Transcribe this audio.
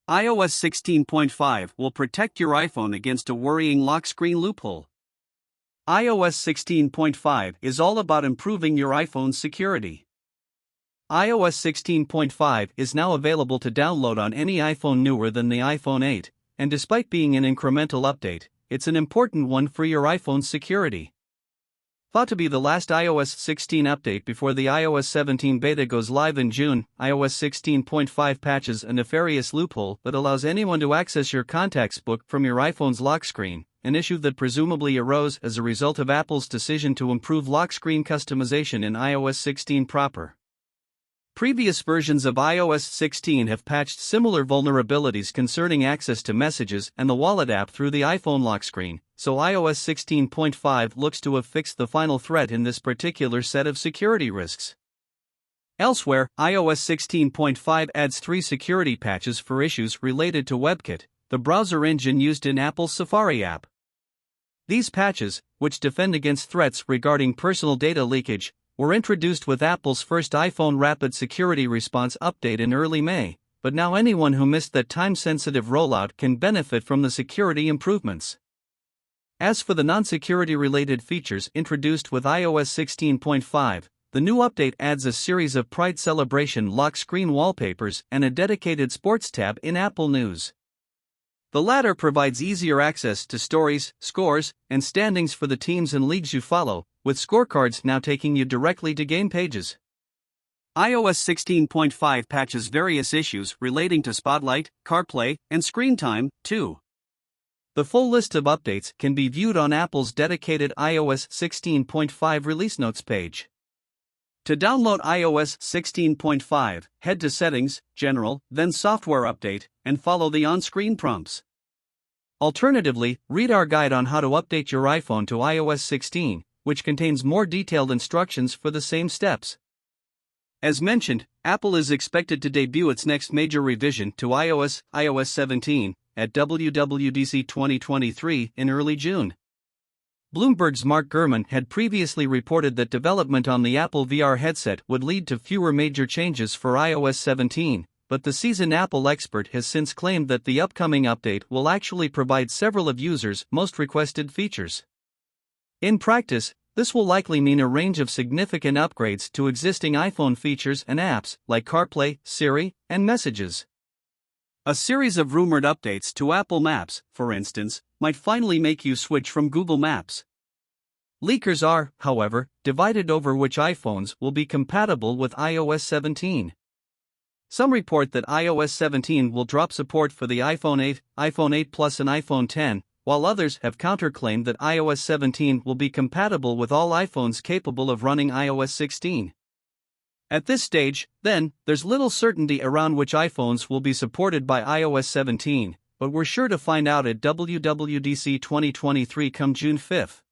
iOS 16.5 will protect your iPhone against a worrying lock screen loophole. iOS 16.5 is all about improving your iPhone's security. iOS 16.5 is now available to download on any iPhone newer than the iPhone 8, and despite being an incremental update, it's an important one for your iPhone's security. Thought to be the last iOS 16 update before the iOS 17 beta goes live in June, iOS 16.5 patches a nefarious loophole that allows anyone to access your contacts book from your iPhone's lock screen, an issue that presumably arose as a result of Apple's decision to improve lock screen customization in iOS 16 proper. Previous versions of iOS 16 have patched similar vulnerabilities concerning access to messages and the Wallet app through the iPhone lock screen, so iOS 16.5 looks to have fixed the final threat in this particular set of security risks. Elsewhere, iOS 16.5 adds 3 security patches for issues related to WebKit, the browser engine used in Apple's Safari app. These patches, which defend against threats regarding personal data leakage, were introduced with Apple's first iPhone Rapid Security Response update in early May, but now anyone who missed that time-sensitive rollout can benefit from the security improvements. As for the non-security-related features introduced with iOS 16.5, the new update adds a series of Pride Celebration lock screen wallpapers and a dedicated Sports tab in Apple News. The latter provides easier access to stories, scores, and standings for the teams and leagues you follow, with scorecards now taking you directly to game pages. iOS 16.5 patches various issues relating to Spotlight, CarPlay, and screen time, too. The full list of updates can be viewed on Apple's dedicated iOS 16.5 release notes page. To download iOS 16.5, head to Settings, General, then Software Update, and follow the on-screen prompts. Alternatively, read our guide on how to update your iPhone to iOS 16, which contains more detailed instructions for the same steps. As mentioned, Apple is expected to debut its next major revision to iOS 17, at WWDC 2023 in early June. Bloomberg's Mark Gurman had previously reported that development on the Apple VR headset would lead to fewer major changes for iOS 17, but the seasoned Apple expert has since claimed that the upcoming update will actually provide several of users' most requested features. In practice, this will likely mean a range of significant upgrades to existing iPhone features and apps like CarPlay, Siri, and Messages. A series of rumored updates to Apple Maps, for instance, might finally make you switch from Google Maps. Leakers are, however, divided over which iPhones will be compatible with iOS 17. Some report that iOS 17 will drop support for the iPhone 8, iPhone 8 Plus and iPhone X, while others have counterclaimed that iOS 17 will be compatible with all iPhones capable of running iOS 16. At this stage, then, there's little certainty around which iPhones will be supported by iOS 17, but we're sure to find out at WWDC 2023 come June 5.